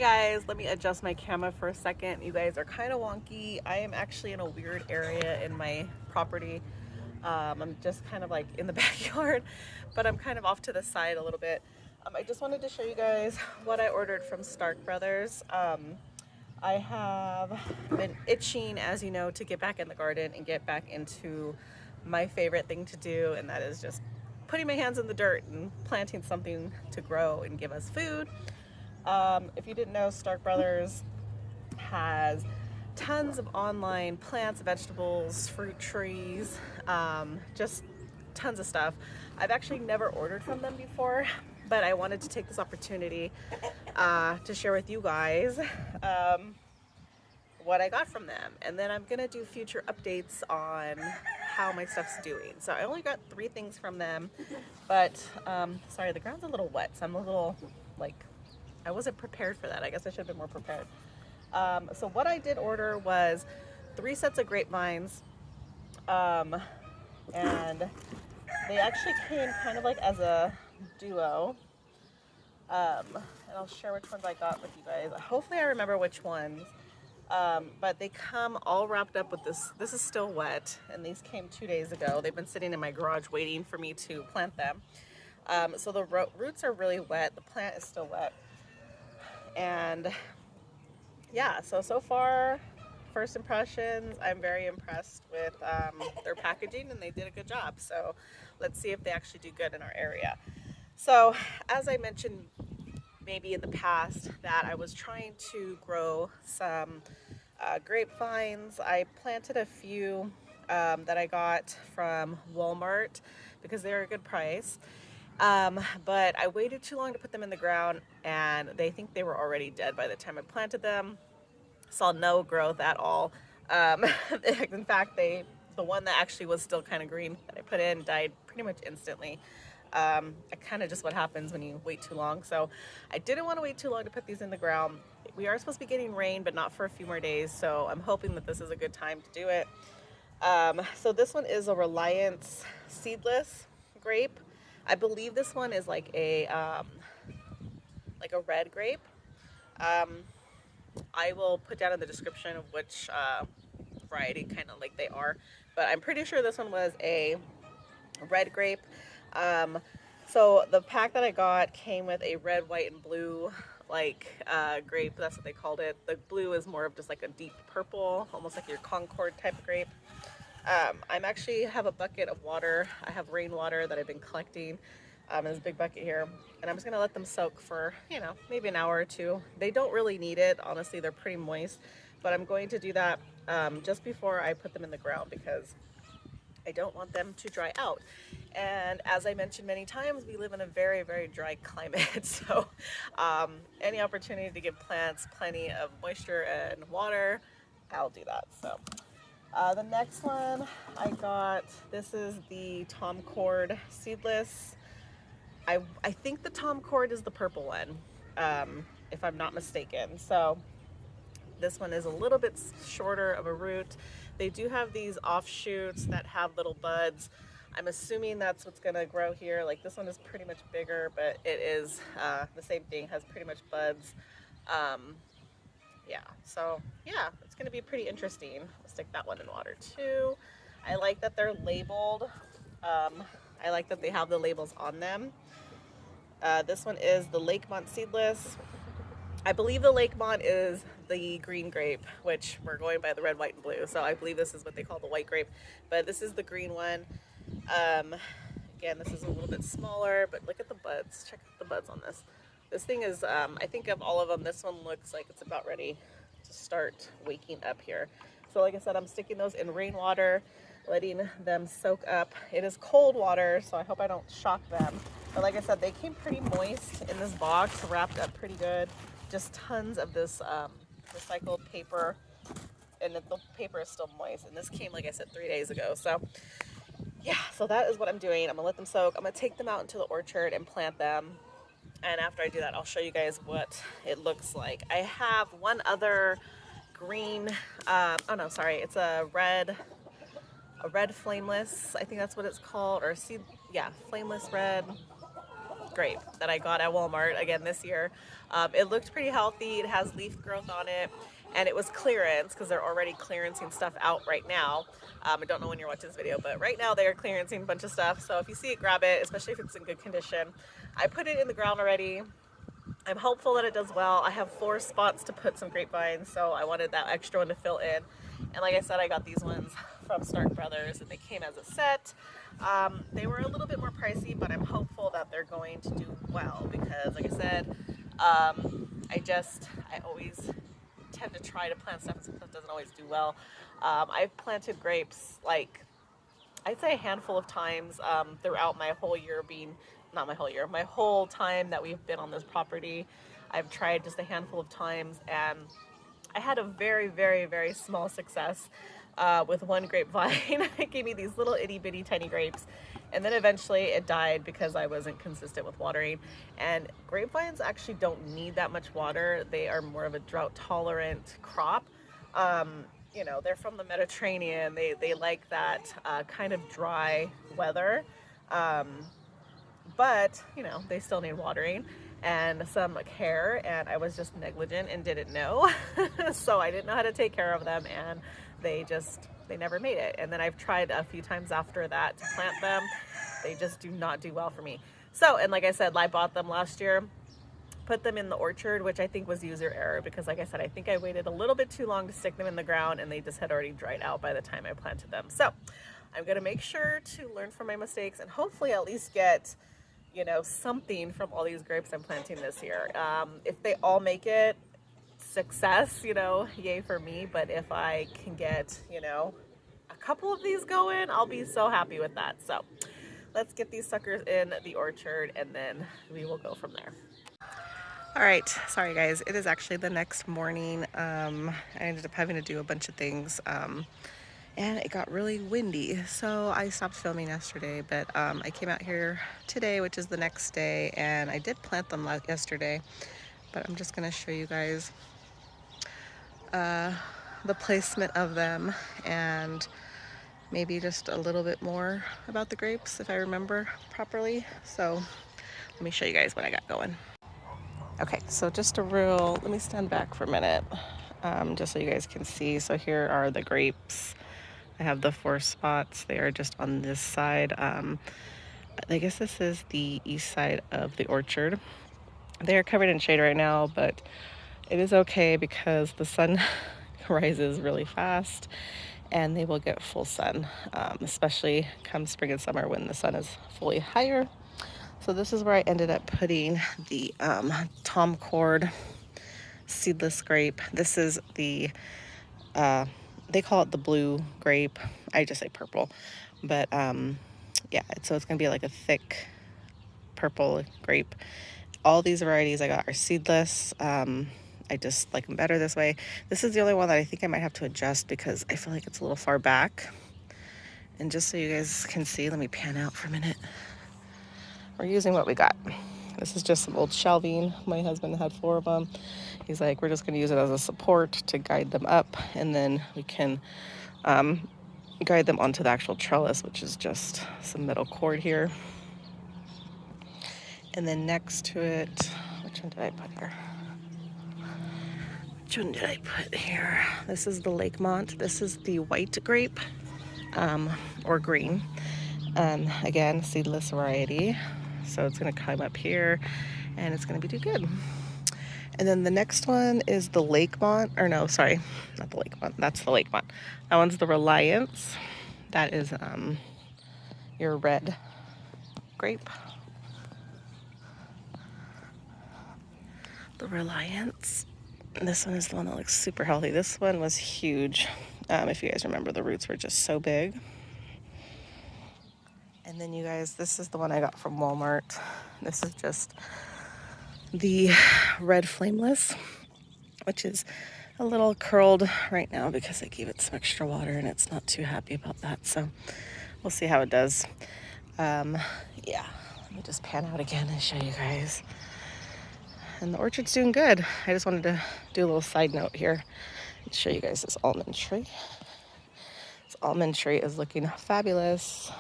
Guys, let me adjust my camera for a second. You guys are kind of wonky. I am actually in a weird area in my property. I'm just kind of like in the backyard, but I'm kind of off to the side a little bit. I just wanted to show you guys what I ordered from Stark Brothers. I have been itching, as you know, to get back in the garden and get back into my favorite thing to do, and that is just putting my hands in the dirt and planting something to grow and give us food. If you didn't know, Stark Brothers has tons of online plants, vegetables, fruit trees, just tons of stuff. I've actually never ordered from them before, but I wanted to take this opportunity to share with you guys what I got from them. And then I'm gonna do future updates on how my stuff's doing. So I only got 3 things from them, but sorry, the ground's a little wet, so I'm a little like, I wasn't prepared for that. I guess I should have been more prepared. So what I did order was 3 sets of grapevines, and they actually came kind of like as a duo. And I'll share which ones I got with you guys. Hopefully I remember which ones. But they come all wrapped up with this. This is still wet, and these came 2 days ago. They've been sitting in my garage waiting for me to plant them. So the roots are really wet. The plant is still wet. And yeah, so far, first impressions, I'm very impressed with their packaging, and they did a good job. So let's see if they actually do good in our area. So as I mentioned maybe in the past, that I was trying to grow some grapevines. I planted a few that I got from Walmart because they were a good price. But I waited too long to put them in the ground, and they think they were already dead by the time I planted them. Saw no growth at all. In fact, the one that actually was still kind of green that I put in died pretty much instantly. Kind of just what happens when you wait too long. So I didn't want to wait too long to put these in the ground. We are supposed to be getting rain, but not for a few more days. So I'm hoping that this is a good time to do it. So this one is a Reliance seedless grape. I believe this one is like a red grape. I will put down in the description of which variety kind of like they are, but I'm pretty sure this one was a red grape. So the pack that I got came with a red, white, and blue grape. That's what they called it. The blue is more of just like a deep purple, almost like your Thomcord type of grape. I'm actually have a bucket of water. I have rainwater that I've been collecting in this big bucket here, and I'm just gonna let them soak for, maybe an hour or 2. They don't really need it, honestly. They're pretty moist, but I'm going to do that just before I put them in the ground because I don't want them to dry out. And as I mentioned many times, we live in a very, very dry climate. So any opportunity to give plants plenty of moisture and water, I'll do that. So the next one I got, this is the Thomcord seedless. I think the Thomcord is the purple one, if I'm not mistaken. So this one is a little bit shorter of a root. They do have these offshoots that have little buds. I'm assuming that's what's gonna grow here. Like this one is pretty much bigger, but it is the same thing, has pretty much buds. Yeah, it's gonna be pretty interesting. I'll stick that one in water too. I like that they're labeled. I like that they have the labels on them. This one is the Lakemont seedless. I believe the Lakemont is the green grape, which we're going by the red, white, and blue. So I believe this is what they call the white grape, but this is the green one. Again, this is a little bit smaller, but look at the buds. Check out the buds on this. This thing is, I think of all of them, this one looks like it's about ready to start waking up here. So like I said, I'm sticking those in rainwater, letting them soak up. It is cold water, so I hope I don't shock them. But like I said, they came pretty moist in this box, wrapped up pretty good. Just tons of this recycled paper, and the paper is still moist. And this came, like I said, 3 days ago. So yeah, so that is what I'm doing. I'm gonna let them soak. I'm gonna take them out into the orchard and plant them. And after I do that, I'll show you guys what it looks like. I have one other green, oh no, sorry, it's a red flameless, I think that's what it's called, or seed, yeah, flameless red. grape that I got at Walmart again this year. It looked pretty healthy. It has leaf growth on it, and it was clearance because they're already clearancing stuff out right now. I don't know when you're watching this video, but right now they are clearancing a bunch of stuff. So if you see it, grab it, especially if it's in good condition. I put it in the ground already. I'm hopeful that it does well. I have 4 spots to put some grapevines, so I wanted that extra one to fill in. And like I said, I got these ones from Stark Brothers, and they came as a set. They were a little bit more pricey, but I'm hopeful that they're going to do well because, like I said, I always tend to try to plant stuff, and sometimes it doesn't always do well. I've planted grapes like I'd say a handful of times throughout my whole year not my whole year, my whole time that we've been on this property. I've tried just a handful of times, and I had a very, very, very small success with one grapevine. It gave me these little itty bitty tiny grapes, and then eventually it died because I wasn't consistent with watering. And grapevines actually don't need that much water. They are more of a drought tolerant crop. You know, they're from the Mediterranean. They like that kind of dry weather. But, you know, they still need watering and some care, and I was just negligent and didn't know. So I didn't know how to take care of them, and they never made it. And then I've tried a few times after that to plant them. They just do not do well for me. So, and like I said, I bought them last year, put them in the orchard, which I think was user error because, like I said, I think I waited a little bit too long to stick them in the ground, and they just had already dried out by the time I planted them. So I'm going to make sure to learn from my mistakes and hopefully at least get, you know, something from all these grapes I'm planting this year. If they all make it, success, you know, yay for me. But if I can get, you know, a couple of these going, I'll be so happy with that. So let's get these suckers in the orchard, and then we will go from there. All right, sorry guys, it is actually the next morning. I ended up having to do a bunch of things, and it got really windy, so I stopped filming yesterday. But I came out here today, which is the next day, and I did plant them yesterday, but I'm just gonna show you guys the placement of them and maybe just a little bit more about the grapes if I remember properly. So let me show you guys what I got going. Okay, so just let me stand back for a minute, just so you guys can see. So here are the grapes. I have the 4 spots. They are just on this side. I guess this is the east side of the orchard. They are covered in shade right now, but it is okay because the sun rises really fast and they will get full sun, especially come spring and summer when the sun is fully higher. So this is where I ended up putting the Thomcord seedless grape. This is the, they call it the blue grape. I just say purple. But yeah, so it's going to be like a thick purple grape. All these varieties I got are seedless. I just like them better this way. This is the only one that I think I might have to adjust because I feel like it's a little far back. And just so you guys can see, let me pan out for a minute. We're using what we got. This is just some old shelving. My husband had 4 of them. He's like, we're just going to use it as a support to guide them up, and then we can guide them onto the actual trellis, which is just some metal cord here. And then next to it, which one did I put here? Which one did I put here? This is the Lakemont. This is the white grape, or green. Again, seedless variety. So it's going to climb up here, and it's going to be good. And then the next one is the Lakemont, or no, sorry, not the Lakemont. That's the Lakemont. That one's the Reliance. That is your red grape. The Reliance. And this one is the one that looks super healthy. This one was huge. If you guys remember, the roots were just so big. And then you guys, this is the one I got from Walmart. This is just the red flameless, which is a little curled right now because I gave it some extra water and it's not too happy about that. So we'll see how it does. Yeah, let me just pan out again and show you guys. And the orchard's doing good. I just wanted to do a little side note here and show you guys this almond tree. This almond tree is looking fabulous.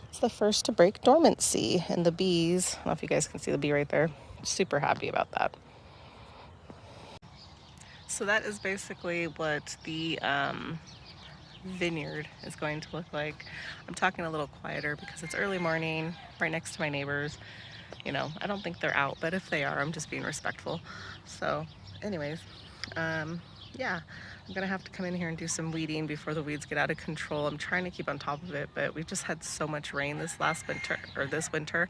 It's the first to break dormancy, and the bees, I don't know if you guys can see the bee right there, super happy about that. So that is basically what the vineyard is going to look like. I'm talking a little quieter because it's early morning, right next to my neighbors. You know, I don't think they're out, but if they are, I'm just being respectful. So anyways, yeah, I'm gonna have to come in here and do some weeding before the weeds get out of control. I'm trying to keep on top of it, but we've just had so much rain this winter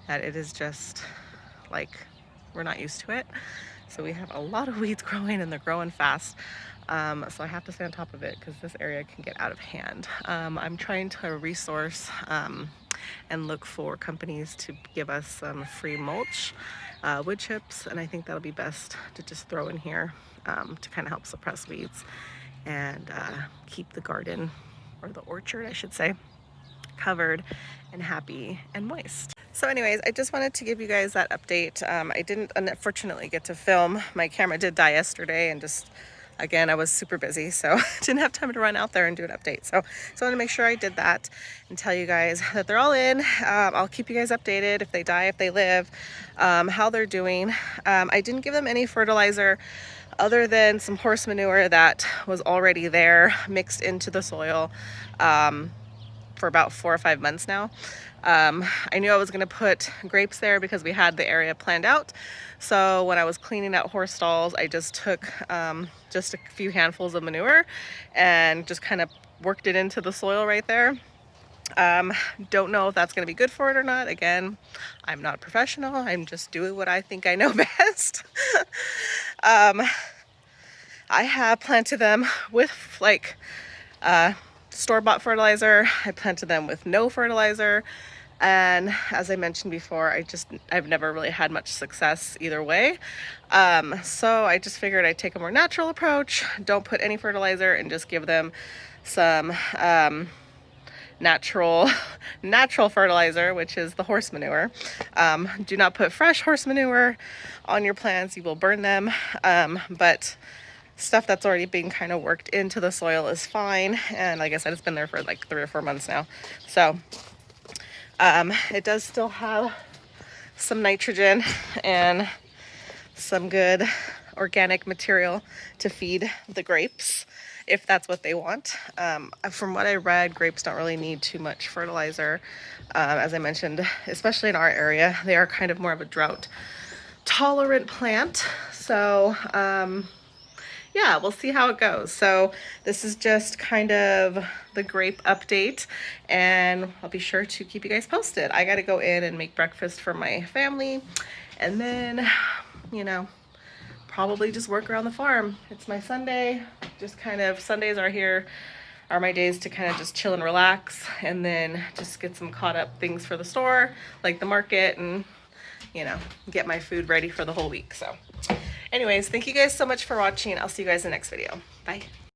that it is just like we're not used to it. So we have a lot of weeds growing, and they're growing fast. So I have to stay on top of it because this area can get out of hand. I'm trying to resource and look for companies to give us some free mulch, wood chips, and I think that'll be best to just throw in here to kind of help suppress weeds and keep the garden, or the orchard I should say, covered and happy and moist. So anyways, I just wanted to give you guys that update. I didn't unfortunately get to film. My camera did die yesterday, and just again, I was super busy, so didn't have time to run out there and do an update. So I wanted to make sure I did that and tell you guys that they're all in. I'll keep you guys updated if they die, if they live, how they're doing. I didn't give them any fertilizer other than some horse manure that was already there mixed into the soil for about 4 or 5 months now. I knew I was going to put grapes there because we had the area planned out. So when I was cleaning out horse stalls, I just took just a few handfuls of manure and just kind of worked it into the soil right there. Don't know if that's going to be good for it or not. Again, I'm not a professional. I'm just doing what I think I know best. I have planted them with like store-bought fertilizer. I planted them with no fertilizer. And as I mentioned before, I've never really had much success either way. So I just figured I'd take a more natural approach, don't put any fertilizer, and just give them some natural fertilizer, which is the horse manure. Do not put fresh horse manure on your plants. You will burn them. But stuff that's already being kind of worked into the soil is fine. And like I said, it's been there for like 3 or 4 months now. So it does still have some nitrogen and some good organic material to feed the grapes if that's what they want. From what I read, grapes don't really need too much fertilizer. As I mentioned, especially in our area, they are kind of more of a drought tolerant plant. So yeah, we'll see how it goes. So this is just kind of the grape update, and I'll be sure to keep you guys posted. I got to go in and make breakfast for my family, and then, you know, probably just work around the farm. It's my Sunday. Just kind of, Sundays are my days to kind of just chill and relax, and then just get some caught up things for the store, like the market, and, you know, get my food ready for the whole week. So anyways, thank you guys so much for watching. I'll see you guys in the next video. Bye.